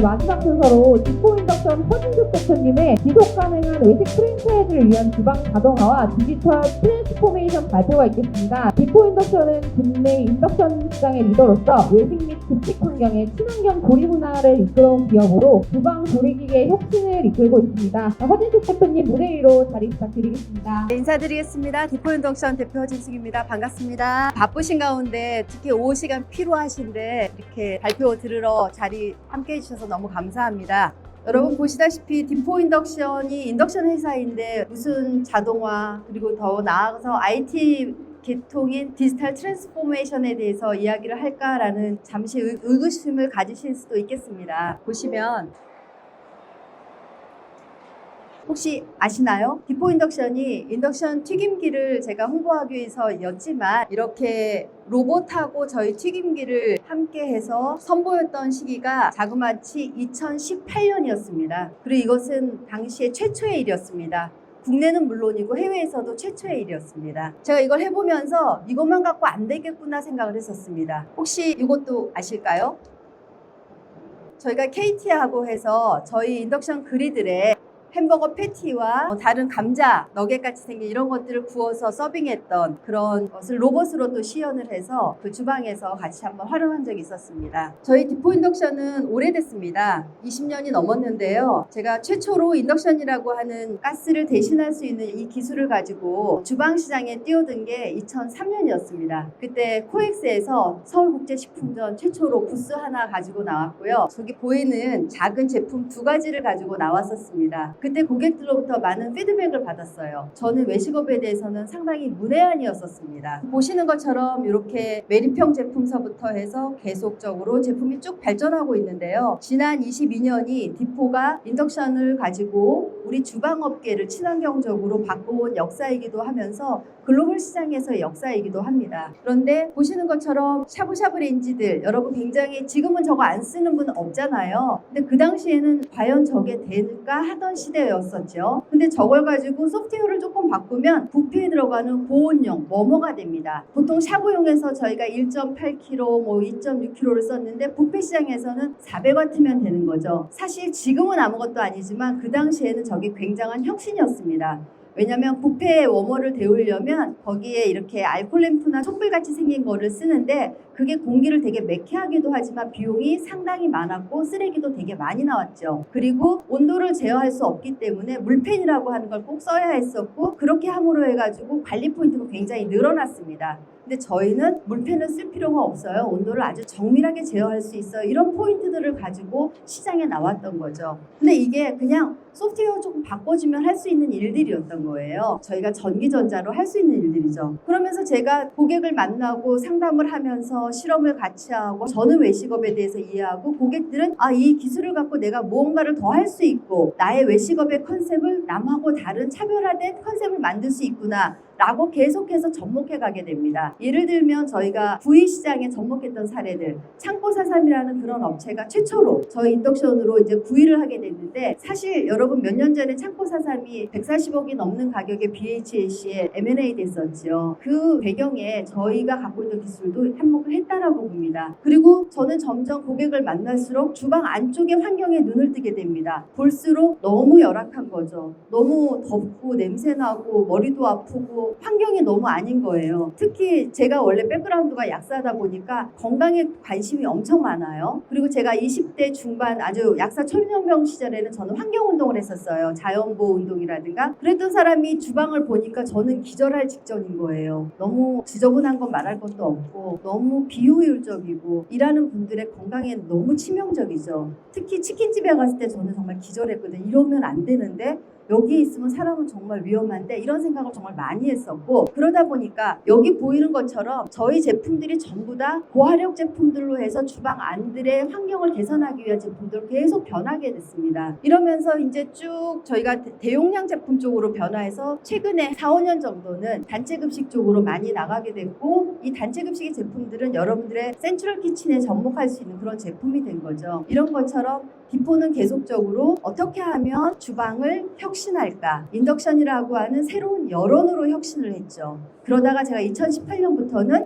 마지막 순서로 디포 인덕션 허진숙 대표님의 지속 가능한 외식 프랜차이즈를 위한 주방 자동화와 디지털 트랜스포메이션 발표가 있겠습니다. 디포 인덕션은 국내 인덕션 시장의 리더로서 외식 및 급식 환경의 친환경 조리 문화를 이끌어온 기업으로 주방 조리기계 혁신을 이끌고 있습니다. 허진숙 대표님 무대 위로 자리 부탁드리겠습니다. 네, 인사드리겠습니다. 디포 인덕션 대표 허진숙입니다. 반갑습니다. 바쁘신 가운데 특히 오후 시간 필요하신데 이렇게 발표 들으러 자리 함께 해주셔서 너무 감사합니다. 여러분 보시다시피 디포 인덕션이 인덕션 회사인데 무슨 자동화 그리고 더 나아가서 IT 계통인 디지털 트랜스포메이션에 대해서 이야기를 할까라는 잠시 의구심을 가지실 수도 있겠습니다. 보시면 혹시 아시나요? 디포 인덕션이 인덕션 튀김기를 제가 홍보하기 위해서였지만 이렇게 로봇하고 저희 튀김기를 함께 해서 선보였던 시기가 자그마치 2018년이었습니다. 그리고 이것은 당시에 최초의 일이었습니다. 국내는 물론이고 해외에서도 최초의 일이었습니다. 제가 이걸 해보면서 이것만 갖고 안 되겠구나 생각을 했었습니다. 혹시 이것도 아실까요? 저희가 KT하고 해서 저희 인덕션 그리들의 햄버거 패티와 다른 감자 너겟같이 생긴 이런 것들을 구워서 서빙했던 그런 것을 로봇으로 또 시연을 해서 그 주방에서 같이 한번 활용한 적이 있었습니다. 저희 디포 인덕션은 오래됐습니다. 20년이 넘었는데요. 제가 최초로 인덕션이라고 하는 가스를 대신할 수 있는 이 기술을 가지고 주방 시장에 뛰어든 게 2003년이었습니다. 그때 코엑스에서 서울국제식품전 최초로 부스 하나 가지고 나왔고요. 저기 보이는 작은 제품 2가지를 가지고 나왔었습니다. 그때 고객들로부터 많은 피드백을 받았어요. 저는 외식업에 대해서는 상당히 문외한이었었습니다. 보시는 것처럼 이렇게 매립형 제품서부터 해서 계속적으로 제품이 쭉 발전하고 있는데요. 지난 22년이 디포가 인덕션을 가지고 우리 주방업계를 친환경적으로 바꿔온 역사이기도 하면서 글로벌 시장에서의 역사이기도 합니다. 그런데 보시는 것처럼 샤브샤브 렌지들 여러분 굉장히 지금은 저거 안 쓰는 분 없잖아요. 근데 그 당시에는 과연 저게 될까 하던 시대였었죠. 근데 저걸 가지고 소프트웨어를 조금 바꾸면 부피에 들어가는 보온용 뭐뭐가 됩니다. 보통 샤브용에서 저희가 1.8kg, 2.6kg를 썼는데 부페 시장에서는 400W면 되는 거죠. 사실 지금은 아무것도 아니지만 그 당시에는 저게 굉장한 혁신이었습니다. 왜냐면 부페 워머를 데우려면 거기에 이렇게 알콜 램프나 촛불같이 생긴 거를 쓰는데 그게 공기를 되게 매캐하기도 하지만 비용이 상당히 많았고 쓰레기도 되게 많이 나왔죠. 그리고 온도를 제어할 수 없기 때문에 물팬이라고 하는 걸 꼭 써야 했었고 그렇게 함으로 해가지고 관리 포인트가 굉장히 늘어났습니다. 근데 저희는 물팬을 쓸 필요가 없어요. 온도를 아주 정밀하게 제어할 수 있어요. 이런 포인트들을 가지고 시장에 나왔던 거죠. 근데 이게 그냥 소프트웨어 조금 바꿔주면 할 수 있는 일들이었던 거예요. 저희가 전기전자로 할 수 있는 일들이죠. 그러면서 제가 고객을 만나고 상담을 하면서 실험을 같이 하고 저는 외식업에 대해서 이해하고 고객들은 이 기술을 갖고 내가 무언가를 더 할 수 있고 나의 외식업의 컨셉을 남하고 다른 차별화된 컨셉을 만들 수 있구나 라고 계속해서 접목해 가게 됩니다. 예를 들면 저희가 구이 시장에 접목했던 사례들 창고사삼이라는 그런 업체가 최초로 저희 인덕션으로 이제 구이를 하게 됐는데 사실 여러분 몇 년 전에 창고사삼이 140억이 넘는 가격에 BHAC에 M&A 됐었죠. 그 배경에 저희가 갖고 있던 기술도 한몫을 했다라고 봅니다. 그리고 저는 점점 고객을 만날수록 주방 안쪽의 환경에 눈을 뜨게 됩니다. 볼수록 너무 열악한 거죠. 너무 덥고 냄새나고 머리도 아프고 환경이 너무 아닌 거예요. 특히 제가 원래 백그라운드가 약사다 보니까 건강에 관심이 엄청 많아요. 그리고 제가 20대 중반 아주 약사 초년병 시절에는 저는 환경운동을 했었어요. 자연보호 운동이라든가. 그랬던 사람이 주방을 보니까 저는 기절할 직전인 거예요. 너무 지저분한 건 말할 것도 없고 너무 비효율적이고 일하는 분들의 건강에 너무 치명적이죠. 특히 치킨집에 갔을 때 저는 정말 기절했거든요. 이러면 안 되는데 여기 있으면 사람은 정말 위험한데 이런 생각을 정말 많이 했었고 그러다 보니까 여기 보이는 것처럼 저희 제품들이 전부 다 고화력 제품들로 해서 주방 안들의 환경을 개선하기 위한 제품들로 계속 변하게 됐습니다. 이러면서 이제 쭉 저희가 대용량 제품 쪽으로 변화해서 최근에 4, 5년 정도는 단체 급식 쪽으로 많이 나가게 됐고 이 단체 급식의 제품들은 여러분들의 센트럴 키친에 접목할 수 있는 그런 제품이 된 거죠. 이런 것처럼 디포는 계속적으로 어떻게 하면 주방을 혁신할까? 인덕션이라고 하는 새로운 여론으로 혁신을 했죠. 그러다가 제가 2018년부터는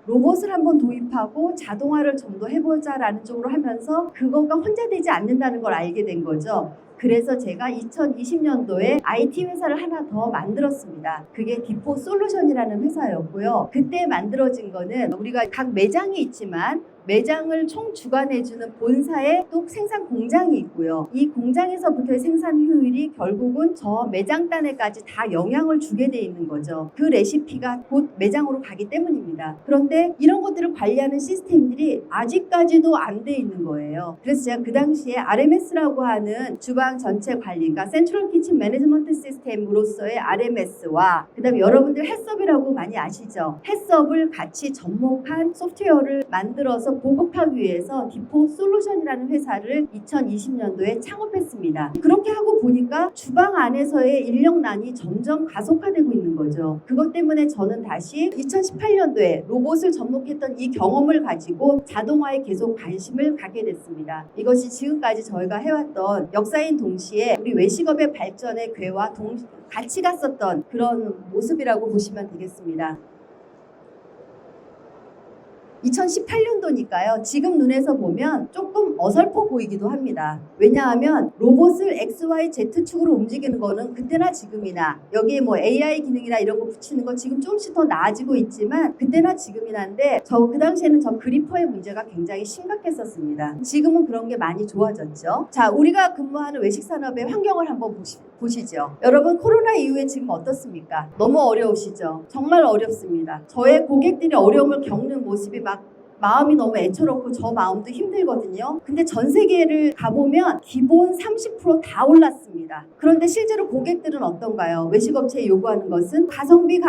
로봇을 한번 도입하고 자동화를 좀 더 해보자라는 쪽으로 하면서 그거가 혼자 되지 않는다는 걸 알게 된 거죠. 그래서 제가 2020년도에 IT 회사를 하나 더 만들었습니다. 그게 디포 솔루션이라는 회사였고요. 그때 만들어진 거는 우리가 각 매장이 있지만 매장을 총 주관해주는 본사의 또 생산 공장이 있고요. 이 공장에서부터의 생산 효율이 결국은 저 매장단에까지 다 영향을 주게 돼 있는 거죠. 그 레시피가 곧 매장으로 가기 때문입니다. 그런데 이런 것들을 관리하는 시스템들이 아직까지도 안 돼 있는 거예요. 그래서 제가 그 당시에 RMS라고 하는 주방 전체 관리, 그러니까 센트럴 키친 매니지먼트 시스템으로서의 RMS와 그 다음에 여러분들 햇섭이라고 많이 아시죠? 햇섭을 같이 접목한 소프트웨어를 만들어서 보급하기 위해서 디포 솔루션이라는 회사를 2020년도에 창업했습니다. 그렇게 하고 보니까 주방 안에서의 인력난이 점점 가속화되고 있는 거죠. 그것 때문에 저는 다시 2018년도에 로봇을 접목했던 이 경험을 가지고 자동화에 계속 관심을 갖게 됐습니다. 이것이 지금까지 저희가 해왔던 역사인 동시에 우리 외식업의 발전의 궤와 같이 갔었던 그런 모습이라고 보시면 되겠습니다. 2018년도니까요. 지금 눈에서 보면 조금 어설퍼 보이기도 합니다. 왜냐하면 로봇을 XYZ축으로 움직이는 거는 그때나 지금이나 여기에 뭐 AI 기능이나 이런 거 붙이는 거 지금 조금씩 더 나아지고 있지만 그때나 지금이나인데 그 당시에는 저 그리퍼의 문제가 굉장히 심각했었습니다. 지금은 그런 게 많이 좋아졌죠. 자, 우리가 근무하는 외식산업의 환경을 한번 보시죠. 여러분 코로나 이후에 지금 어떻습니까? 너무 어려우시죠? 정말 어렵습니다. 저의 고객들이 어려움을 겪는 모습이 막 마음이 너무 애처롭고 저 마음도 힘들거든요. 근데 전 세계를 가보면 기본 30% 다 올랐습니다. 그런데 실제로 고객들은 어떤가요? 외식업체에 요구하는 것은 가성비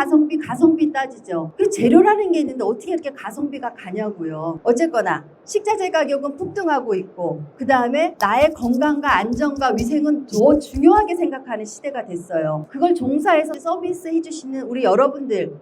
따지죠. 그 재료라는 게 있는데 어떻게 이렇게 가성비가 가냐고요. 어쨌거나 식자재 가격은 폭등하고 있고 그 다음에 나의 건강과 안전과 위생은 더 중요하게 생각하는 시대가 됐어요. 그걸 종사해서 서비스 해주시는 우리 여러분들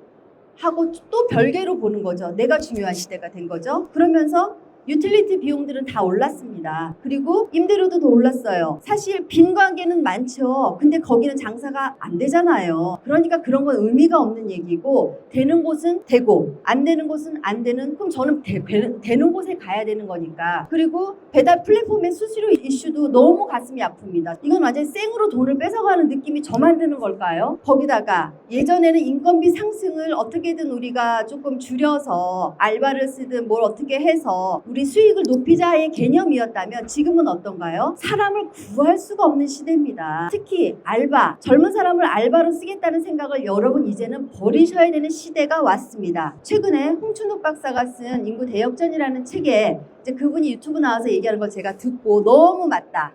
하고 또 별개로 보는 거죠. 내가 중요한 시대가 된 거죠. 그러면서 유틸리티 비용들은 다 올랐습니다. 그리고 임대료도 더 올랐어요. 사실 빈 관계는 많죠. 근데 거기는 장사가 안 되잖아요. 그러니까 그런 건 의미가 없는 얘기고 되는 곳은 되고 안 되는 곳은 안 되는, 그럼 저는 되는 곳에 가야 되는 거니까. 그리고 배달 플랫폼의 수수료 이슈도 너무 가슴이 아픕니다. 이건 완전히 생으로 돈을 뺏어가는 느낌이 저만 드는 걸까요? 거기다가 예전에는 인건비 상승을 어떻게든 우리가 조금 줄여서 알바를 쓰든 뭘 어떻게 해서 우리 수익을 높이자의 개념이었다면 지금은 어떤가요? 사람을 구할 수가 없는 시대입니다. 특히 알바, 젊은 사람을 알바로 쓰겠다는 생각을 여러분 이제는 버리셔야 되는 시대가 왔습니다. 최근에 홍춘욱 박사가 쓴 인구 대역전이라는 책에 이제 그분이 유튜브 나와서 얘기하는 걸 제가 듣고 너무 맞다.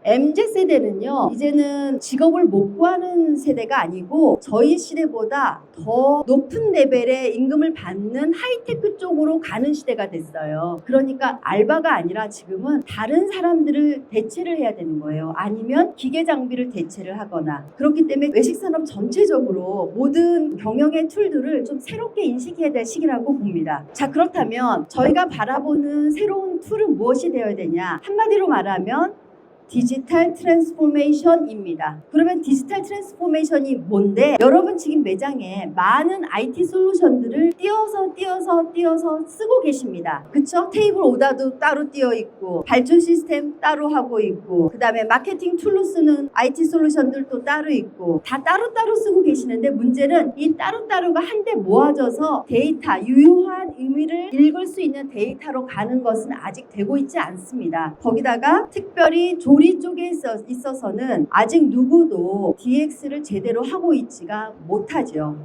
MZ세대는요, 이제는 직업을 못 구하는 세대가 아니고 저희 시대보다 더 높은 레벨의 임금을 받는 하이테크 쪽으로 가는 시대가 됐어요. 그러니까 알바가 아니라 지금은 다른 사람들을 대체를 해야 되는 거예요. 아니면 기계 장비를 대체를 하거나. 그렇기 때문에 외식산업 전체적으로 모든 경영의 툴들을 좀 새롭게 인식해야 될 시기라고 봅니다. 자, 그렇다면 저희가 바라보는 새로운 툴은 무엇이 되어야 되냐? 한마디로 말하면 디지털 트랜스포메이션입니다. 그러면 디지털 트랜스포메이션이 뭔데? 여러분 지금 매장에 많은 IT 솔루션들을 띄어서 쓰고 계십니다. 그쵸? 테이블 오다도 따로 띄어 있고 발주 시스템 따로 하고 있고 그 다음에 마케팅 툴로 쓰는 IT 솔루션들도 따로 있고 다 따로따로 쓰고 계시는데 문제는 이 따로따로가 한데 모아져서 데이터, 유효한 의미를 읽을 수 있는 데이터로 가는 것은 아직 되고 있지 않습니다. 거기다가 특별히 조리 쪽에 있어서는 아직 누구도 DX를 제대로 하고 있지가 못하죠.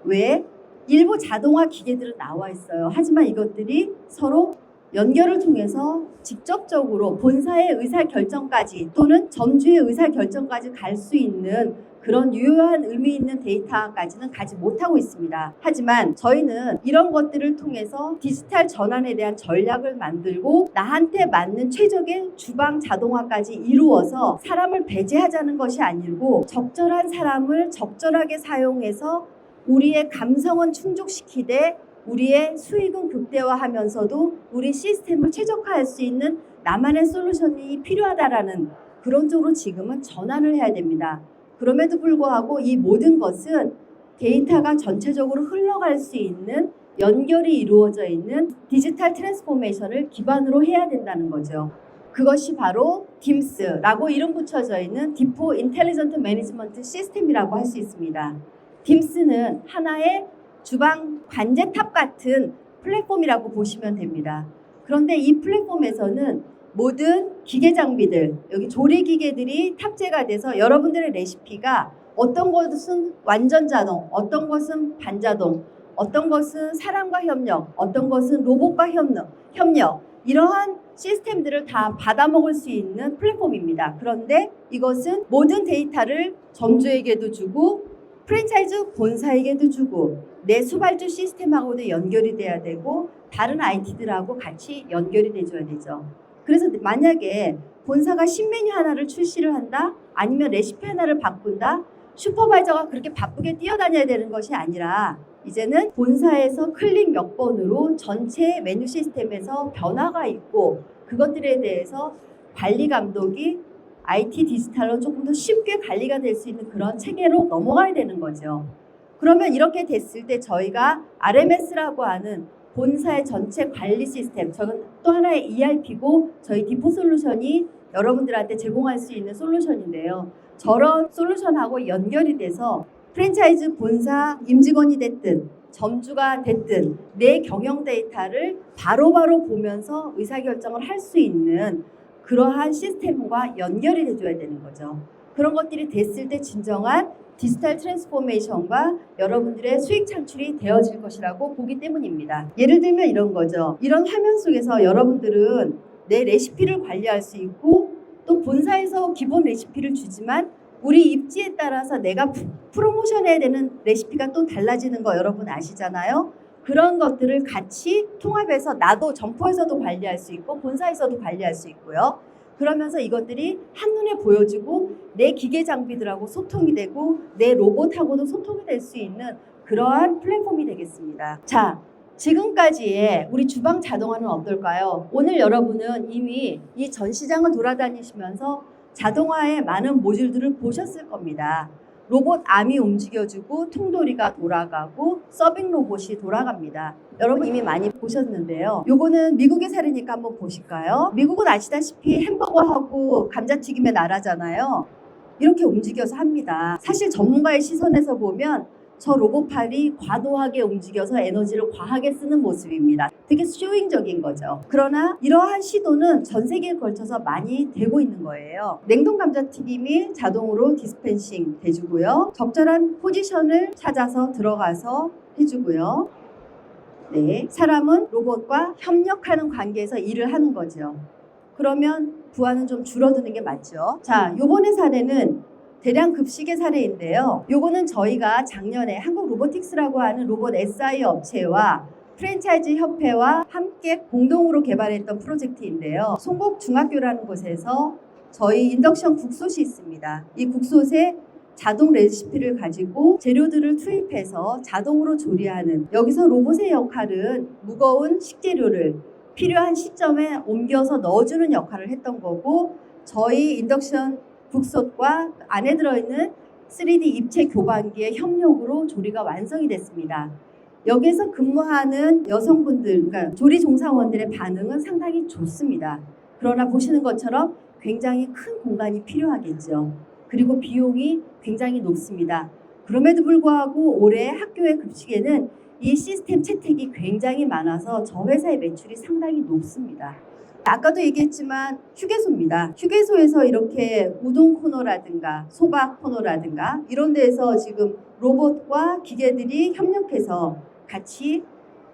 왜? 일부 자동화 기계들은 나와 있어요. 하지만 이것들이 서로 연결을 통해서 직접적으로 본사의 의사결정까지 또는 점주의 의사결정까지 갈 수 있는 그런 유효한 의미 있는 데이터까지는 가지 못하고 있습니다. 하지만 저희는 이런 것들을 통해서 디지털 전환에 대한 전략을 만들고 나한테 맞는 최적의 주방 자동화까지 이루어서 사람을 배제하자는 것이 아니고 적절한 사람을 적절하게 사용해서 우리의 감성은 충족시키되 우리의 수익은 극대화하면서도 우리 시스템을 최적화할 수 있는 나만의 솔루션이 필요하다라는 그런 쪽으로 지금은 전환을 해야 됩니다. 그럼에도 불구하고 이 모든 것은 데이터가 전체적으로 흘러갈 수 있는 연결이 이루어져 있는 디지털 트랜스포메이션을 기반으로 해야 된다는 거죠. 그것이 바로 DIMS라고 이름 붙여져 있는 디포 인텔리전트 매니지먼트 시스템이라고 할 수 있습니다. DIMS는 하나의 주방 관제탑 같은 플랫폼이라고 보시면 됩니다. 그런데 이 플랫폼에서는 모든 기계 장비들, 여기 조리 기계들이 탑재가 돼서 여러분들의 레시피가 어떤 것은 완전 자동, 어떤 것은 반자동, 어떤 것은 사람과 협력, 어떤 것은 로봇과 협력 이러한 시스템들을 다 받아먹을 수 있는 플랫폼입니다. 그런데 이것은 모든 데이터를 점주에게도 주고 프랜차이즈 본사에게도 주고 내 수발주 시스템하고도 연결이 돼야 되고 다른 IT들하고 같이 연결이 돼줘야 되죠. 그래서 만약에 본사가 신메뉴 하나를 출시를 한다? 아니면 레시피 하나를 바꾼다? 슈퍼바이저가 그렇게 바쁘게 뛰어다녀야 되는 것이 아니라 이제는 본사에서 클릭 몇 번으로 전체 메뉴 시스템에서 변화가 있고 그것들에 대해서 관리 감독이 IT 디지털로 조금 더 쉽게 관리가 될 수 있는 그런 체계로 넘어가야 되는 거죠. 그러면 이렇게 됐을 때 저희가 RMS라고 하는 본사의 전체 관리 시스템, 저건 또 하나의 ERP고 저희 디포 솔루션이 여러분들한테 제공할 수 있는 솔루션인데요. 저런 솔루션하고 연결이 돼서 프랜차이즈 본사 임직원이 됐든 점주가 됐든 내 경영 데이터를 바로바로 보면서 의사결정을 할 수 있는 그러한 시스템과 연결이 돼줘야 되는 거죠. 그런 것들이 됐을 때 진정한 디지털 트랜스포메이션과 여러분들의 수익 창출이 되어질 것이라고 보기 때문입니다. 예를 들면 이런 거죠. 이런 화면 속에서 여러분들은 내 레시피를 관리할 수 있고 또 본사에서 기본 레시피를 주지만 우리 입지에 따라서 내가 프로모션해야 되는 레시피가 또 달라지는 거 여러분 아시잖아요. 그런 것들을 같이 통합해서 나도 점포에서도 관리할 수 있고 본사에서도 관리할 수 있고요. 그러면서 이것들이 한눈에 보여지고 내 기계 장비들하고 소통이 되고 내 로봇하고도 소통이 될 수 있는 그러한 플랫폼이 되겠습니다. 자, 지금까지의 우리 주방 자동화는 어떨까요? 오늘 여러분은 이미 이 전 시장을 돌아다니시면서 자동화의 많은 모듈들을 보셨을 겁니다. 로봇 암이 움직여주고 통돌이가 돌아가고 서빙 로봇이 돌아갑니다. 여러분 이미 많이 보셨는데요. 요거는 미국의 사례니까 한번 보실까요? 미국은 아시다시피 햄버거하고 감자튀김의 나라잖아요. 이렇게 움직여서 합니다. 사실 전문가의 시선에서 보면 저 로봇팔이 과도하게 움직여서 에너지를 과하게 쓰는 모습입니다. 되게 쇼잉적인 거죠. 그러나 이러한 시도는 전 세계에 걸쳐서 많이 되고 있는 거예요. 냉동 감자튀김이 자동으로 디스펜싱 돼주고요. 적절한 포지션을 찾아서 들어가서 해주고요. 네, 사람은 로봇과 협력하는 관계에서 일을 하는 거죠. 그러면 부하는 좀 줄어드는 게 맞죠. 자, 요번에 사례는 대량 급식의 사례인데요. 요거는 저희가 작년에 한국로보틱스라고 하는 로봇 SI 업체와 프랜차이즈 협회와 함께 공동으로 개발했던 프로젝트인데요. 송곡중학교라는 곳에서 저희 인덕션 국솥이 있습니다. 이 국솥에 자동 레시피를 가지고 재료들을 투입해서 자동으로 조리하는, 여기서 로봇의 역할은 무거운 식재료를 필요한 시점에 옮겨서 넣어주는 역할을 했던 거고, 저희 인덕션 국솥과 안에 들어있는 3D 입체 교반기의 협력으로 조리가 완성이 됐습니다. 여기서 근무하는 여성분들, 그러니까 조리 종사원들의 반응은 상당히 좋습니다. 그러나 보시는 것처럼 굉장히 큰 공간이 필요하겠죠. 그리고 비용이 굉장히 높습니다. 그럼에도 불구하고 올해 학교의 급식에는 이 시스템 채택이 굉장히 많아서 저 회사의 매출이 상당히 높습니다. 아까도 얘기했지만 휴게소입니다. 휴게소에서 이렇게 우동 코너라든가 소바 코너라든가 이런 데에서 지금 로봇과 기계들이 협력해서 같이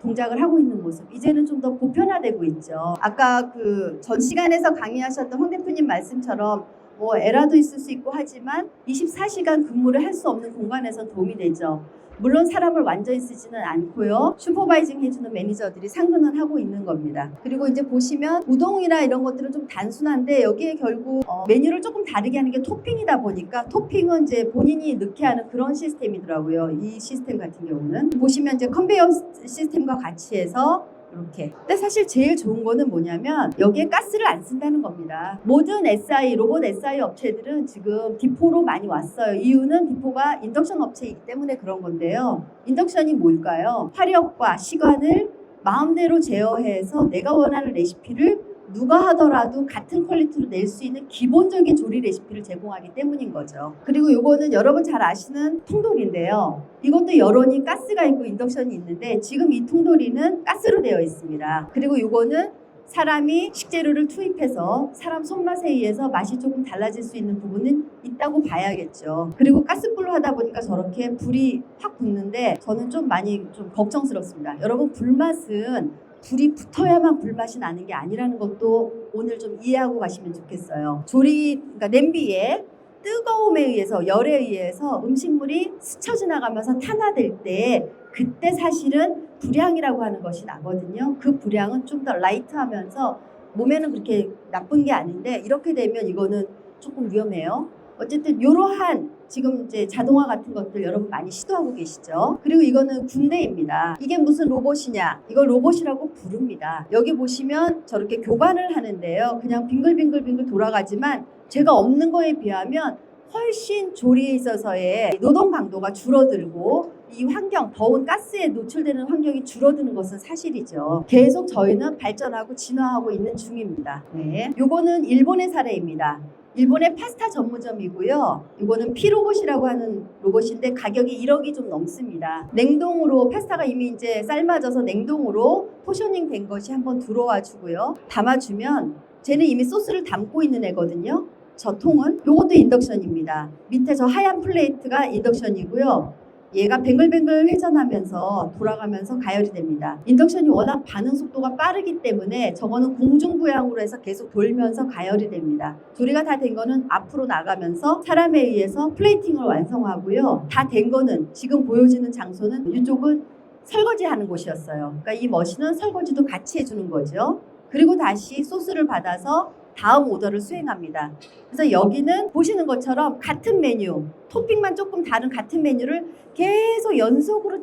동작을 하고 있는 모습, 이제는 좀 더 보편화되고 있죠. 아까 그 전 시간에서 강의하셨던 황 대표님 말씀처럼 뭐 에러도 있을 수 있고 하지만 24시간 근무를 할 수 없는 공간에서 도움이 되죠. 물론 사람을 완전히 쓰지는 않고요. 슈퍼바이징 해주는 매니저들이 상근은 하고 있는 겁니다. 그리고 이제 보시면 우동이나 이런 것들은 좀 단순한데 여기에 결국 메뉴를 조금 다르게 하는 게 토핑이다 보니까 토핑은 이제 본인이 넣게 하는 그런 시스템이더라고요. 이 시스템 같은 경우는 보시면 이제 컨베이어 시스템과 같이 해서 이렇게. 근데 사실 제일 좋은 거는 뭐냐면 여기에 가스를 안 쓴다는 겁니다. 모든 SI, 로봇 SI 업체들은 지금 디포로 많이 왔어요. 이유는 디포가 인덕션 업체이기 때문에 그런 건데요. 인덕션이 뭘까요? 화력과 시간을 마음대로 제어해서 내가 원하는 레시피를 누가 하더라도 같은 퀄리티로 낼 수 있는 기본적인 조리 레시피를 제공하기 때문인 거죠. 그리고 이거는 여러분 잘 아시는 통돌인데요. 이것도 여론이 가스가 있고 인덕션이 있는데 지금 이 통돌이는 가스로 되어 있습니다. 그리고 이거는 사람이 식재료를 투입해서 사람 손맛에 의해서 맛이 조금 달라질 수 있는 부분은 있다고 봐야겠죠. 그리고 가스불로 하다 보니까 저렇게 불이 확 붙는데 저는 좀 많이 좀 걱정스럽습니다. 여러분 불맛은 불이 붙어야만 불맛이 나는 게 아니라는 것도 오늘 좀 이해하고 가시면 좋겠어요. 그러니까 냄비에 뜨거움에 의해서 열에 의해서 음식물이 스쳐 지나가면서 탄화될 때 그때 사실은 불향이라고 하는 것이 나거든요. 그 불향은 좀 더 라이트하면서 몸에는 그렇게 나쁜 게 아닌데 이렇게 되면 이거는 조금 위험해요. 어쨌든 이러한 지금 이제 자동화 같은 것들 여러분 많이 시도하고 계시죠. 그리고 이거는 군대입니다. 이게 무슨 로봇이냐? 이걸 로봇이라고 부릅니다. 여기 보시면 저렇게 교관을 하는데요. 그냥 빙글빙글빙글 돌아가지만 제가 없는 거에 비하면 훨씬 조리에 있어서의 노동 강도가 줄어들고 이 환경, 더운 가스에 노출되는 환경이 줄어드는 것은 사실이죠. 계속 저희는 발전하고 진화하고 있는 중입니다. 네. 요거는 일본의 사례입니다. 일본의 파스타 전문점이고요. 이거는 피로봇이라고 하는 로봇인데 가격이 1억이 좀 넘습니다. 냉동으로 파스타가 이미 이제 삶아져서 냉동으로 포셔닝 된 것이 한번 들어와 주고요. 담아주면 쟤는 이미 소스를 담고 있는 애거든요. 저 통은 요것도 인덕션입니다. 밑에 저 하얀 플레이트가 인덕션이고요. 얘가 뱅글뱅글 회전하면서 돌아가면서 가열이 됩니다. 인덕션이 워낙 반응 속도가 빠르기 때문에 저거는 공중부양으로 해서 계속 돌면서 가열이 됩니다. 조리가 다 된 거는 앞으로 나가면서 사람에 의해서 플레이팅을 완성하고요. 다 된 거는 지금 보여지는 장소는 이쪽은 설거지하는 곳이었어요. 그러니까 이 머신은 설거지도 같이 해주는 거죠. 그리고 다시 소스를 받아서 다음 오더를 수행합니다. 그래서 여기는 보시는 것처럼 같은 메뉴, 토핑만 조금 다른 같은 메뉴를 계속 연속으로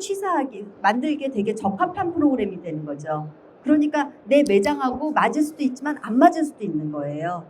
만들게 되게 적합한 프로그램이 되는 거죠. 그러니까 내 매장하고 맞을 수도 있지만 안 맞을 수도 있는 거예요.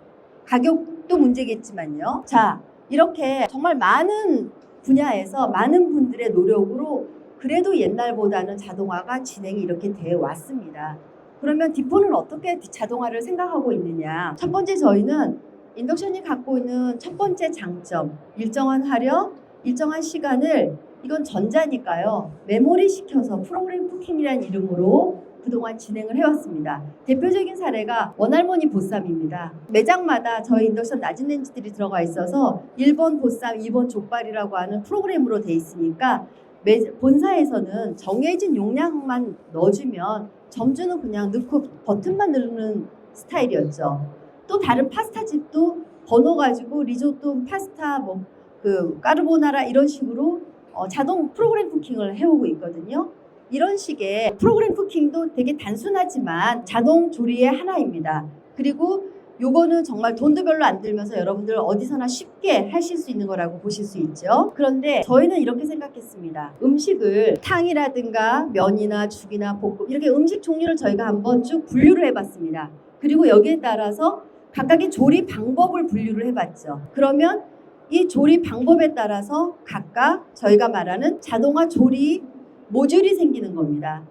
가격도 문제겠지만요. 자, 이렇게 정말 많은 분야에서 많은 분들의 노력으로 그래도 옛날보다는 자동화가 진행이 이렇게 되어 왔습니다. 그러면 디포는 어떻게 자동화를 생각하고 있느냐? 첫 번째 저희는 인덕션이 갖고 있는 첫 번째 장점, 일정한 화력, 일정한 시간을 이건 전자니까요. 메모리 시켜서 프로그램 쿠킹이라는 이름으로 그동안 진행을 해왔습니다. 대표적인 사례가 원할머니 보쌈입니다. 매장마다 저희 인덕션 낮은 렌지들이 들어가 있어서 1번 보쌈, 2번 족발이라고 하는 프로그램으로 돼 있으니까 본사에서는 정해진 용량만 넣어주면 점주는 그냥 넣고 버튼만 누르는 스타일이었죠. 또 다른 파스타 집도 번호 가지고 리조또, 파스타, 까르보나라 이런 식으로 자동 프로그램 쿠킹을 해오고 있거든요. 이런 식의 프로그램 쿠킹도 되게 단순하지만 자동 조리의 하나입니다. 그리고 요거는 정말 돈도 별로 안 들면서 여러분들 어디서나 쉽게 하실 수 있는 거라고 보실 수 있죠. 그런데 저희는 이렇게 생각했습니다. 음식을 탕이라든가 면이나 죽이나 볶음 이렇게 음식 종류를 저희가 한번 쭉 분류를 해봤습니다. 그리고 여기에 따라서 각각의 조리 방법을 분류를 해봤죠. 그러면 이 조리 방법에 따라서 각각 저희가 말하는 자동화 조리 모듈이 생기는 겁니다.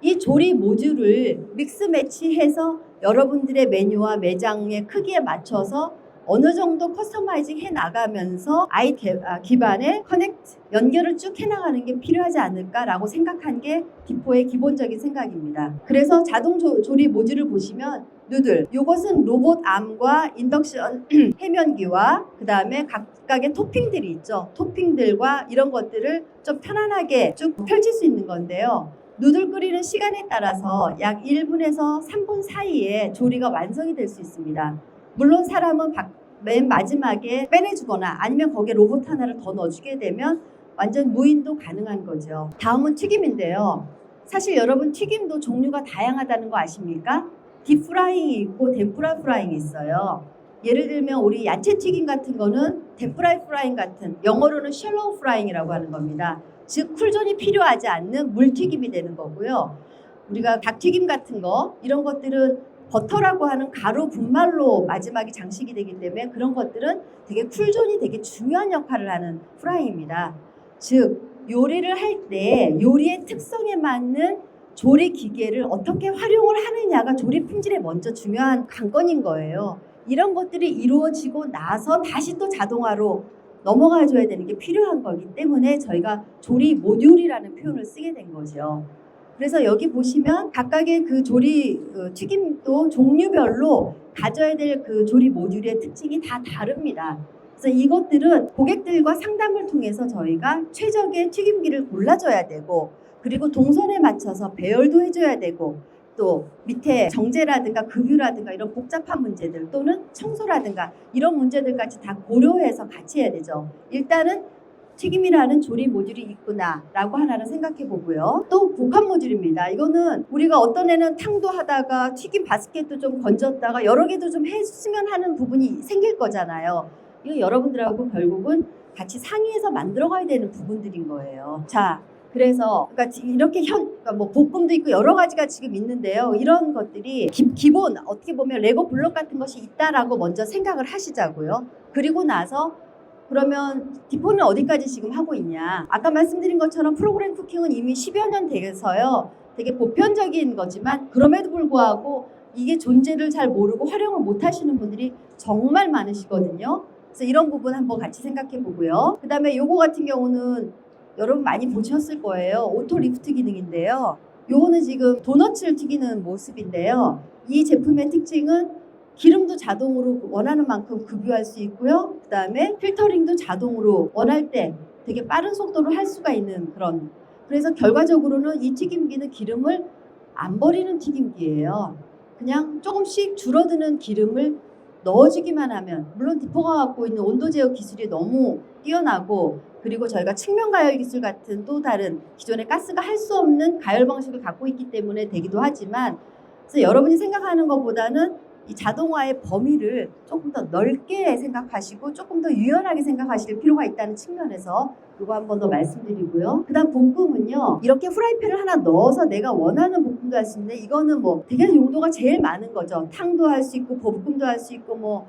이 조리 모듈을 믹스 매치해서 여러분들의 메뉴와 매장의 크기에 맞춰서 어느 정도 커스터마이징 해 나가면서 기반의 커넥트, 연결을 쭉 해나가는 게 필요하지 않을까라고 생각한 게 디포의 기본적인 생각입니다. 그래서 자동 조리 모듈을 보시면 누들, 이것은 로봇 암과 인덕션 해면기와 그 다음에 각각의 토핑들이 있죠. 토핑들과 이런 것들을 좀 편안하게 쭉 펼칠 수 있는 건데요. 누들 끓이는 시간에 따라서 약 1분에서 3분 사이에 조리가 완성이 될 수 있습니다. 물론 사람은 맨 마지막에 빼내주거나 아니면 거기에 로봇 하나를 더 넣어주게 되면 완전 무인도 가능한 거죠. 다음은 튀김인데요. 사실 여러분 튀김도 종류가 다양하다는 거 아십니까? 딥프라잉이 있고 덴푸라 프라잉이 있어요. 예를 들면 우리 야채 튀김 같은 거는 덴푸라 프라잉 같은, 영어로는 셜로우 프라잉이라고 하는 겁니다. 즉 쿨존이 필요하지 않는 물튀김이 되는 거고요. 우리가 닭튀김 같은 거 이런 것들은 버터라고 하는 가루 분말로 마지막에 장식이 되기 때문에 그런 것들은 되게 쿨존이 되게 중요한 역할을 하는 프라이입니다. 즉 요리를 할 때 요리의 특성에 맞는 조리 기계를 어떻게 활용을 하느냐가 조리 품질에 먼저 중요한 관건인 거예요. 이런 것들이 이루어지고 나서 다시 또 자동화로 넘어가 줘야 되는 게 필요한 거기 때문에 저희가 조리 모듈이라는 표현을 쓰게 된 거죠. 그래서 여기 보시면 각각의 그 조리 튀김도 종류별로 가져야 될 그 조리 모듈의 특징이 다 다릅니다. 그래서 이것들은 고객들과 상담을 통해서 저희가 최적의 튀김기를 골라줘야 되고 그리고 동선에 맞춰서 배열도 해줘야 되고 또 밑에 정제라든가 급유라든가 이런 복잡한 문제들 또는 청소라든가 이런 문제들까지 다 고려해서 같이 해야 되죠. 일단은 튀김이라는 조리 모듈이 있구나라고 하나를 생각해 보고요. 또 복합 모듈입니다. 이거는 우리가 어떤 애는 탕도 하다가 튀김 바스켓도 좀 건졌다가 여러 개도 좀 했으면 하는 부분이 생길 거잖아요. 이거 여러분들하고 결국은 같이 상의해서 만들어가야 되는 부분들인 거예요. 자, 그래서 그러니까 이렇게 그러니까 뭐 볶음도 있고 여러 가지가 지금 있는데요. 이런 것들이 기본 어떻게 보면 레고 블록 같은 것이 있다라고 먼저 생각을 하시자고요. 그리고 나서 그러면 디포는 어디까지 지금 하고 있냐? 아까 말씀드린 것처럼 프로그램 쿠킹은 이미 10여 년 돼서요. 되게 보편적인 거지만 그럼에도 불구하고 이게 존재를 잘 모르고 활용을 못 하시는 분들이 정말 많으시거든요. 그래서 이런 부분 한번 같이 생각해 보고요. 그 다음에 요거 같은 경우는 여러분 많이 보셨을 거예요. 오토 리프트 기능인데요. 요거는 지금 도너츠를 튀기는 모습인데요. 이 제품의 특징은 기름도 자동으로 원하는 만큼 급유할 수 있고요. 그 다음에 필터링도 자동으로 원할 때 되게 빠른 속도로 할 수가 있는 그런. 그래서 결과적으로는 이 튀김기는 기름을 안 버리는 튀김기예요. 그냥 조금씩 줄어드는 기름을 넣어주기만 하면, 물론 디포가 갖고 있는 온도 제어 기술이 너무 뛰어나고 그리고 저희가 측면 가열 기술 같은 또 다른 기존의 가스가 할 수 없는 가열 방식을 갖고 있기 때문에 되기도 하지만, 그래서 여러분이 생각하는 것보다는 이 자동화의 범위를 조금 더 넓게 생각하시고 조금 더 유연하게 생각하실 필요가 있다는 측면에서 이거 한 번 더 말씀드리고요. 그 다음 볶음은요, 이렇게 후라이팬을 하나 넣어서 내가 원하는 볶음도 할 수 있는데 이거는 뭐 되게 용도가 제일 많은 거죠. 탕도 할 수 있고 볶음도 할 수 있고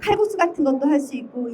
칼국수 같은 것도 할 수 있고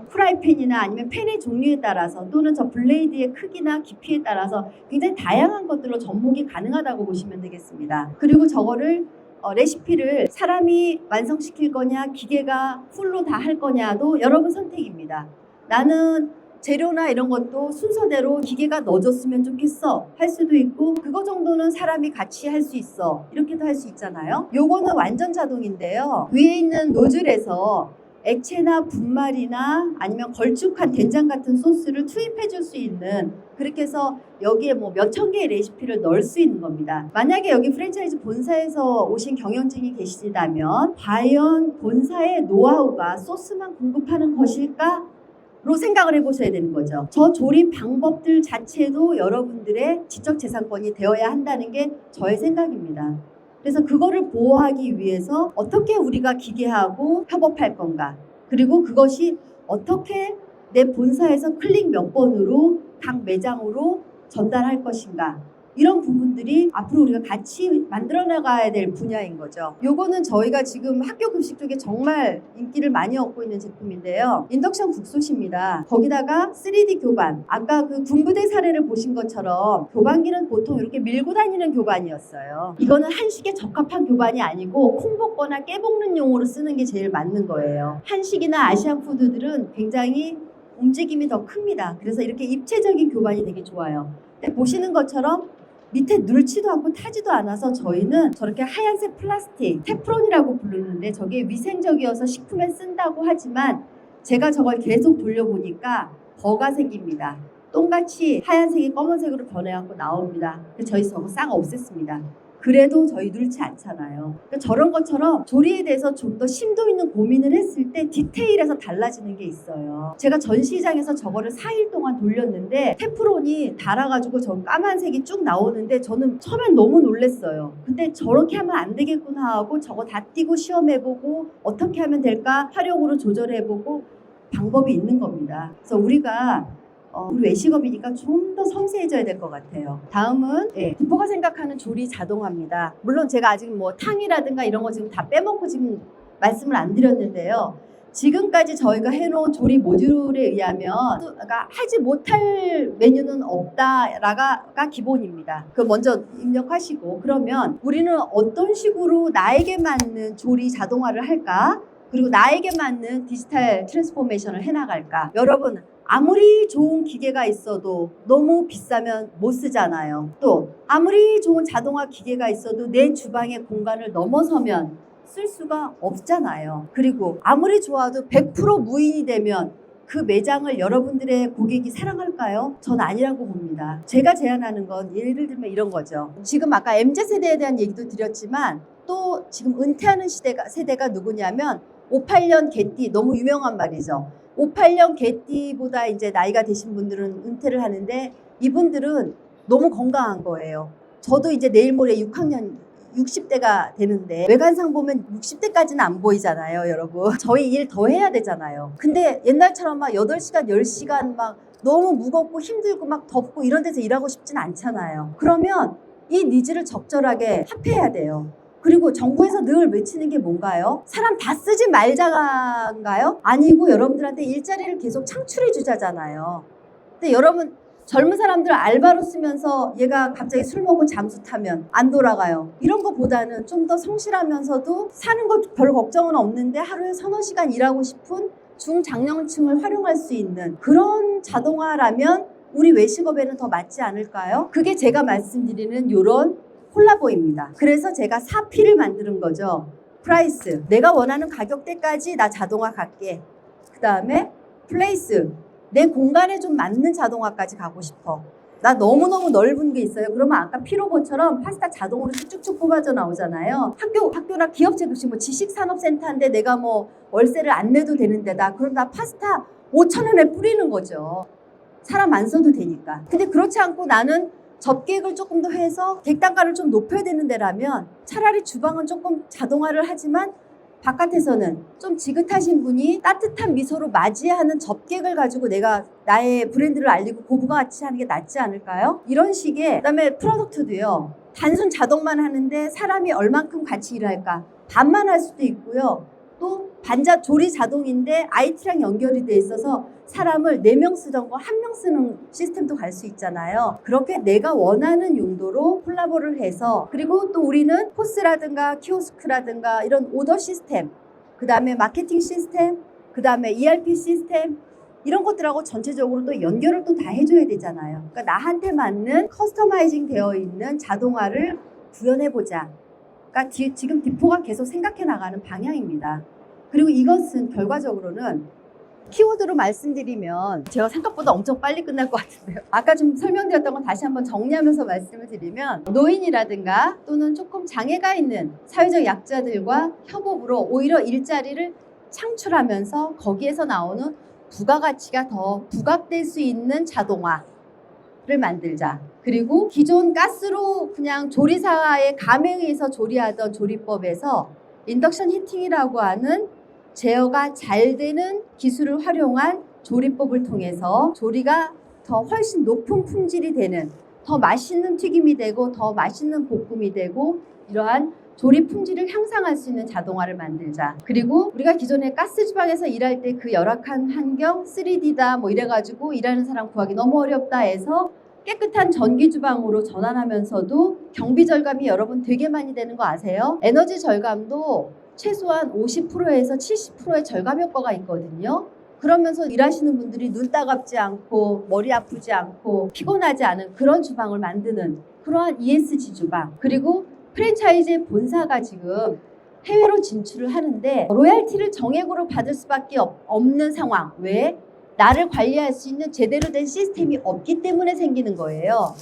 프라이팬이나 아니면 팬의 종류에 따라서 또는 저 블레이드의 크기나 깊이에 따라서 굉장히 다양한 것들로 접목이 가능하다고 보시면 되겠습니다. 그리고 저거를 레시피를 사람이 완성시킬 거냐 기계가 풀로 다 할 거냐도 여러분 선택입니다. 나는 재료나 이런 것도 순서대로 기계가 넣어줬으면 좋겠어 할 수도 있고 그거 정도는 사람이 같이 할 수 있어 이렇게도 할 수 있잖아요. 요거는 완전 자동인데요. 위에 있는 노즐에서 액체나 분말이나 아니면 걸쭉한 된장 같은 소스를 투입해 줄 수 있는, 그렇게 해서 여기에 뭐 몇천 개의 레시피를 넣을 수 있는 겁니다. 만약에 여기 프랜차이즈 본사에서 오신 경영진이 계시다면 과연 본사의 노하우가 소스만 공급하는 것일까? 로 생각을 해보셔야 되는 거죠. 저 조리 방법들 자체도 여러분들의 지적재산권이 되어야 한다는 게 저의 생각입니다. 그래서 그거를 보호하기 위해서 어떻게 우리가 기계하고 협업할 건가, 그리고 그것이 어떻게 내 본사에서 클릭 몇 번으로 각 매장으로 전달할 것인가, 이런 부분들이 앞으로 우리가 같이 만들어 나가야 될 분야인 거죠. 요거는 저희가 지금 학교 급식 쪽에 정말 인기를 많이 얻고 있는 제품인데요. 인덕션 국솥입니다. 거기다가 3D 교반, 아까 그 군부대 사례를 보신 것처럼 교반기는 보통 이렇게 밀고 다니는 교반이었어요. 이거는 한식에 적합한 교반이 아니고 콩 볶거나 깨 볶는 용으로 쓰는 게 제일 맞는 거예요. 한식이나 아시안 푸드들은 굉장히 움직임이 더 큽니다. 그래서 이렇게 입체적인 교반이 되게 좋아요. 근데 보시는 것처럼 밑에 눌지도 않고 타지도 않아서 저희는 저렇게 하얀색 플라스틱, 테프론이라고 부르는데 저게 위생적이어서 식품에 쓴다고 하지만 제가 저걸 계속 돌려보니까 버가색입니다. 똥같이 하얀색이 검은색으로 변해갖고 나옵니다. 그래서 저희 저거 싹 없앴습니다. 그래도 저희 누렇지 않잖아요. 그러니까 저런 것처럼 조리에 대해서 좀 더 심도 있는 고민을 했을 때 디테일에서 달라지는 게 있어요. 제가 전시장에서 저거를 4일 동안 돌렸는데 테프론이 달아가지고 저 까만색이 쭉 나오는데 저는 처음엔 너무 놀랐어요. 근데 저렇게 하면 안 되겠구나 하고 저거 다 띄고 시험해보고 어떻게 하면 될까 활용으로 조절해보고 방법이 있는 겁니다. 그래서 우리가 우리 외식업이니까 좀 더 섬세해져야 될 것 같아요. 다음은 디포가 생각하는 조리 자동화입니다. 물론 제가 아직 뭐 탕이라든가 이런 거 지금 다 빼먹고 지금 말씀을 안 드렸는데요. 지금까지 저희가 해놓은 조리 모듈에 의하면 하지 못할 메뉴는 없다라가 기본입니다. 그 먼저 입력하시고 그러면 우리는 어떤 식으로 나에게 맞는 조리 자동화를 할까? 그리고 나에게 맞는 디지털 트랜스포메이션을 해나갈까? 여러분 아무리 좋은 기계가 있어도 너무 비싸면 못 쓰잖아요. 또 아무리 좋은 자동화 기계가 있어도 내 주방의 공간을 넘어서면 쓸 수가 없잖아요. 그리고 아무리 좋아도 100% 무인이 되면 그 매장을 여러분들의 고객이 사랑할까요? 전 아니라고 봅니다. 제가 제안하는 건 예를 들면 이런 거죠. 지금 아까 MZ세대에 대한 얘기도 드렸지만 또 지금 은퇴하는 세대가 누구냐면 58년 개띠 너무 유명한 말이죠. 58년 개띠보다 이제 나이가 되신 분들은 은퇴를 하는데 이분들은 너무 건강한 거예요. 저도 이제 내일 모레 6학년 60대가 되는데 외관상 보면 60대까지는 안 보이잖아요, 여러분. 저희 일 더 해야 되잖아요. 근데 옛날처럼 막 8시간, 10시간 막 너무 무겁고 힘들고 막 덥고 이런 데서 일하고 싶진 않잖아요. 그러면 이 니즈를 적절하게 합해야 돼요. 그리고 정부에서 늘 외치는 게 뭔가요? 사람 다 쓰지 말자인가요? 아니고 여러분들한테 일자리를 계속 창출해 주자잖아요. 근데 여러분 젊은 사람들 알바로 쓰면서 얘가 갑자기 술 먹고 잠수 타면 안 돌아가요. 이런 것보다는 좀 더 성실하면서도 사는 거 별 걱정은 없는데 하루에 서너 시간 일하고 싶은 중장년층을 활용할 수 있는 그런 자동화라면 우리 외식업에는 더 맞지 않을까요? 그게 제가 말씀드리는 요런 콜라보입니다. 그래서 제가 4P를 만드는 거죠. 프라이스, 내가 원하는 가격대까지 나 자동화 갈게. 그 다음에 플레이스, 내 공간에 좀 맞는 자동화까지 가고 싶어. 나 너무너무 넓은 게 있어요. 그러면 아까 피로보처럼 파스타 자동으로 쭉쭉쭉 뽑아져 나오잖아요. 학교나 기업체 급식 뭐 지식산업센터인데 내가 뭐 월세를 안 내도 되는 데다. 그럼 나 파스타 5,000원에 뿌리는 거죠. 사람 안 써도 되니까. 근데 그렇지 않고 나는 접객을 조금 더 해서 객단가를 좀 높여야 되는 데라면 차라리 주방은 조금 자동화를 하지만 바깥에서는 좀 지긋하신 분이 따뜻한 미소로 맞이하는 접객을 가지고 내가 나의 브랜드를 알리고 고부가치 하는 게 낫지 않을까요? 이런 식의 그다음에 프로덕트도요. 단순 자동만 하는데 사람이 얼만큼 같이 일할까? 반만 할 수도 있고요. 또 반자 조리 자동인데 IT랑 연결이 돼 있어서 사람을 4명 쓰던 거 1명 쓰는 시스템도 갈 수 있잖아요. 그렇게 내가 원하는 용도로 콜라보를 해서 그리고 또 우리는 포스라든가 키오스크라든가 이런 오더 시스템 그 다음에 마케팅 시스템 그 다음에 ERP 시스템 이런 것들하고 전체적으로 또 연결을 또 다 해줘야 되잖아요. 그러니까 나한테 맞는 커스터마이징 되어 있는 자동화를 구현해보자. 그러니까 지금 디포가 계속 생각해 나가는 방향입니다. 그리고 이것은 결과적으로는 키워드로 말씀드리면 제가 생각보다 엄청 빨리 끝날 것 같은데요. 아까 좀 설명드렸던 건 다시 한번 정리하면서 말씀을 드리면 노인이라든가 또는 조금 장애가 있는 사회적 약자들과 협업으로 오히려 일자리를 창출하면서 거기에서 나오는 부가가치가 더 부각될 수 있는 자동화를 만들자. 그리고 기존 가스로 그냥 조리사의 감에 의해서 조리하던 조리법에서 인덕션 히팅이라고 하는 제어가 잘 되는 기술을 활용한 조리법을 통해서 조리가 더 훨씬 높은 품질이 되는 더 맛있는 튀김이 되고 더 맛있는 볶음이 되고 이러한 조리 품질을 향상할 수 있는 자동화를 만들자. 그리고 우리가 기존에 가스 주방에서 일할 때 그 열악한 환경 3D다 뭐 이래가지고 일하는 사람 구하기 너무 어렵다 해서 깨끗한 전기 주방으로 전환하면서도 경비 절감이 여러분 되게 많이 되는 거 아세요? 에너지 절감도 최소한 50%에서 70%의 절감 효과가 있거든요. 그러면서 일하시는 분들이 눈 따갑지 않고 머리 아프지 않고 피곤하지 않은 그런 주방을 만드는 그러한 ESG 주방. 그리고 프랜차이즈 본사가 지금 해외로 진출을 하는데 로얄티를 정액으로 받을 수밖에 없는 상황. 왜? 나를 관리할 수 있는 제대로 된 시스템이 없기 때문에 생기는 거예요.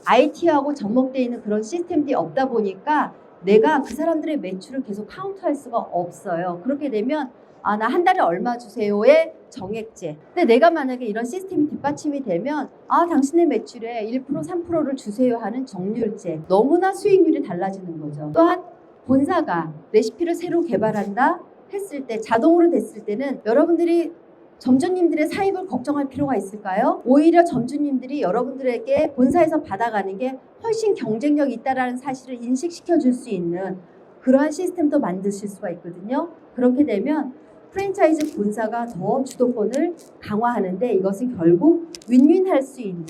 IT하고 접목되어 있는 그런 시스템들이 없다 보니까 내가 그 사람들의 매출을 계속 카운트할 수가 없어요. 그렇게 되면 나 한 달에 얼마 주세요의 정액제. 근데 내가 만약에 이런 시스템이 뒷받침이 되면 당신의 매출에 1% 3%를 주세요 하는 정률제. 너무나 수익률이 달라지는 거죠. 또한 본사가 레시피를 새로 개발한다 했을 때 자동으로 됐을 때는 여러분들이 점주님들의 사입을 걱정할 필요가 있을까요? 오히려 점주님들이 여러분들에게 본사에서 받아가는 게 훨씬 경쟁력이 있다는 사실을 인식시켜 줄 수 있는 그러한 시스템도 만드실 수가 있거든요. 그렇게 되면 프랜차이즈 본사가 더 주도권을 강화하는데 이것은 결국 윈윈할 수 있는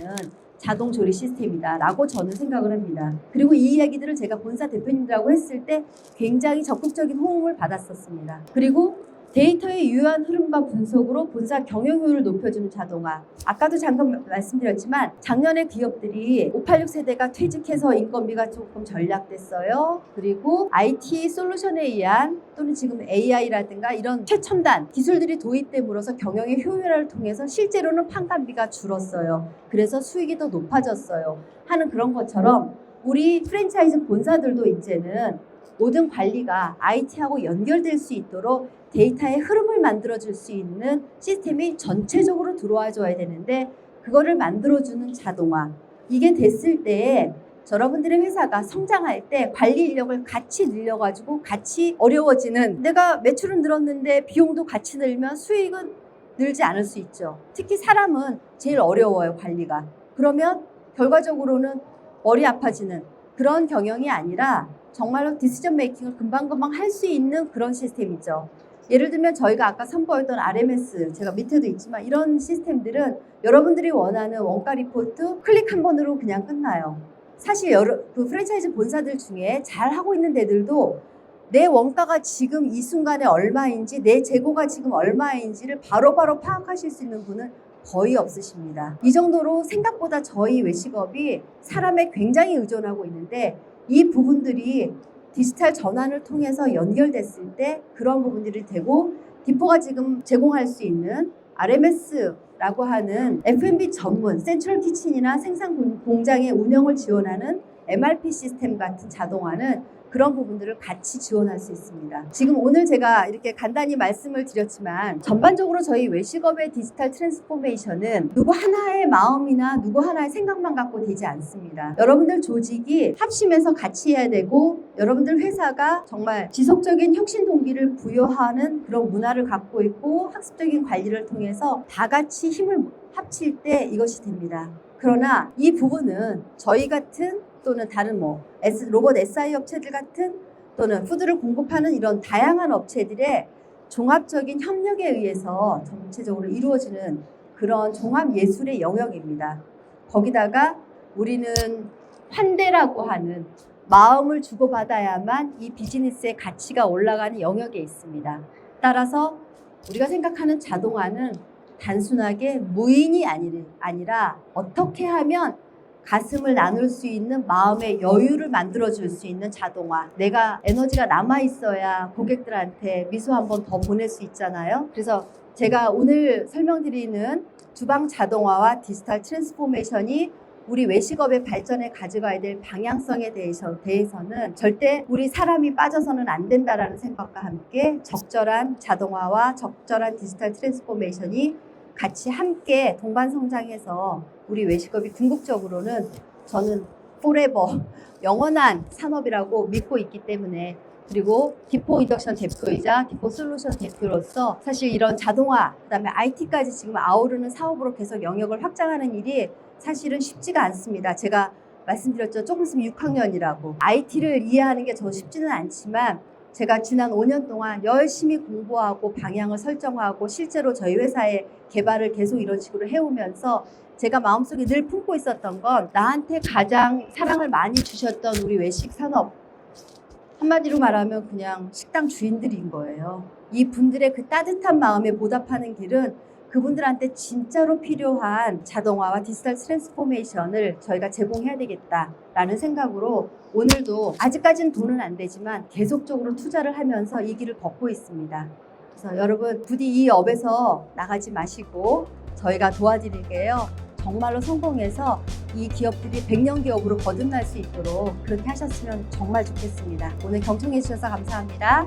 자동 조리 시스템이다라고 저는 생각을 합니다. 그리고 이 이야기들을 제가 본사 대표님들하고 했을 때 굉장히 적극적인 호응을 받았었습니다. 그리고 데이터의 유효한 흐름과 분석으로 본사 경영효율을 높여주는 자동화. 아까도 잠깐 말씀드렸지만 작년에 기업들이 586 세대가 퇴직해서 인건비가 조금 절약됐어요. 그리고 IT 솔루션에 의한 또는 지금 AI라든가 이런 최첨단 기술들이 도입됨으로써 경영의 효율화를 통해서 실제로는 판관비가 줄었어요. 그래서 수익이 더 높아졌어요. 하는 그런 것처럼 우리 프랜차이즈 본사들도 이제는 모든 관리가 IT하고 연결될 수 있도록 데이터의 흐름을 만들어줄 수 있는 시스템이 전체적으로 들어와 줘야 되는데 그거를 만들어주는 자동화. 이게 됐을 때 여러분들의 회사가 성장할 때 관리 인력을 같이 늘려가지고 같이 어려워지는 내가 매출은 늘었는데 비용도 같이 늘면 수익은 늘지 않을 수 있죠. 특히 사람은 제일 어려워요, 관리가. 그러면 결과적으로는 머리 아파지는 그런 경영이 아니라 정말로 디시전 메이킹을 금방금방 할 수 있는 그런 시스템이죠. 예를 들면 저희가 아까 선보였던 RMS, 제가 밑에도 있지만 이런 시스템들은 여러분들이 원하는 원가 리포트 클릭 한 번으로 그냥 끝나요. 사실 그 프랜차이즈 본사들 중에 잘 하고 있는 데들도 내 원가가 지금 이 순간에 얼마인지 내 재고가 지금 얼마인지를 바로바로 파악하실 수 있는 분은 거의 없으십니다. 이 정도로 생각보다 저희 외식업이 사람에 굉장히 의존하고 있는데 이 부분들이 디지털 전환을 통해서 연결됐을 때 그런 부분들이 되고 디포가 지금 제공할 수 있는 RMS라고 하는 F&B 전문 센트럴 키친이나 생산 공장의 운영을 지원하는 MRP 시스템 같은 자동화는 그런 부분들을 같이 지원할 수 있습니다. 지금 오늘 제가 이렇게 간단히 말씀을 드렸지만 전반적으로 저희 외식업의 디지털 트랜스포메이션은 누구 하나의 마음이나 누구 하나의 생각만 갖고 되지 않습니다. 여러분들 조직이 합심해서 같이 해야 되고 여러분들 회사가 정말 지속적인 혁신 동기를 부여하는 그런 문화를 갖고 있고 학습적인 관리를 통해서 다 같이 힘을 합칠 때 이것이 됩니다. 그러나 이 부분은 저희 같은 또는 다른 로봇 SI 업체들 같은 또는 푸드를 공급하는 이런 다양한 업체들의 종합적인 협력에 의해서 전체적으로 이루어지는 그런 종합 예술의 영역입니다. 거기다가 우리는 환대라고 하는 마음을 주고받아야만 이 비즈니스의 가치가 올라가는 영역에 있습니다. 따라서 우리가 생각하는 자동화는 단순하게 무인이 아니라 어떻게 하면 가슴을 나눌 수 있는 마음의 여유를 만들어줄 수 있는 자동화. 내가 에너지가 남아있어야 고객들한테 미소 한 번 더 보낼 수 있잖아요. 그래서 제가 오늘 설명드리는 주방 자동화와 디지털 트랜스포메이션이 우리 외식업의 발전에 가져가야 될 방향성에 대해서는 절대 우리 사람이 빠져서는 안 된다라는 생각과 함께 적절한 자동화와 적절한 디지털 트랜스포메이션이 같이 함께 동반 성장해서 우리 외식업이 궁극적으로는 저는 forever 영원한 산업이라고 믿고 있기 때문에 그리고 디포 인덕션 대표이자 디포 솔루션 대표로서 사실 이런 자동화 그다음에 IT까지 지금 아우르는 사업으로 계속 영역을 확장하는 일이 사실은 쉽지가 않습니다. 제가 말씀드렸죠. 조금 있으면 6학년이라고. IT를 이해하는 게 저 쉽지는 않지만 제가 지난 5년 동안 열심히 공부하고 방향을 설정하고 실제로 저희 회사의 개발을 계속 이런 식으로 해오면서 제가 마음속에 늘 품고 있었던 건 나한테 가장 사랑을 많이 주셨던 우리 외식 산업 한마디로 말하면 그냥 식당 주인들인 거예요. 이 분들의 그 따뜻한 마음에 보답하는 길은 그분들한테 진짜로 필요한 자동화와 디지털 트랜스포메이션을 저희가 제공해야 되겠다라는 생각으로 오늘도 아직까지는 돈은 안 되지만 계속적으로 투자를 하면서 이 길을 걷고 있습니다. 그래서 여러분 부디 이 업에서 나가지 마시고 저희가 도와드릴게요. 정말로 성공해서 이 기업들이 100년 기업으로 거듭날 수 있도록 그렇게 하셨으면 정말 좋겠습니다. 오늘 경청해 주셔서 감사합니다.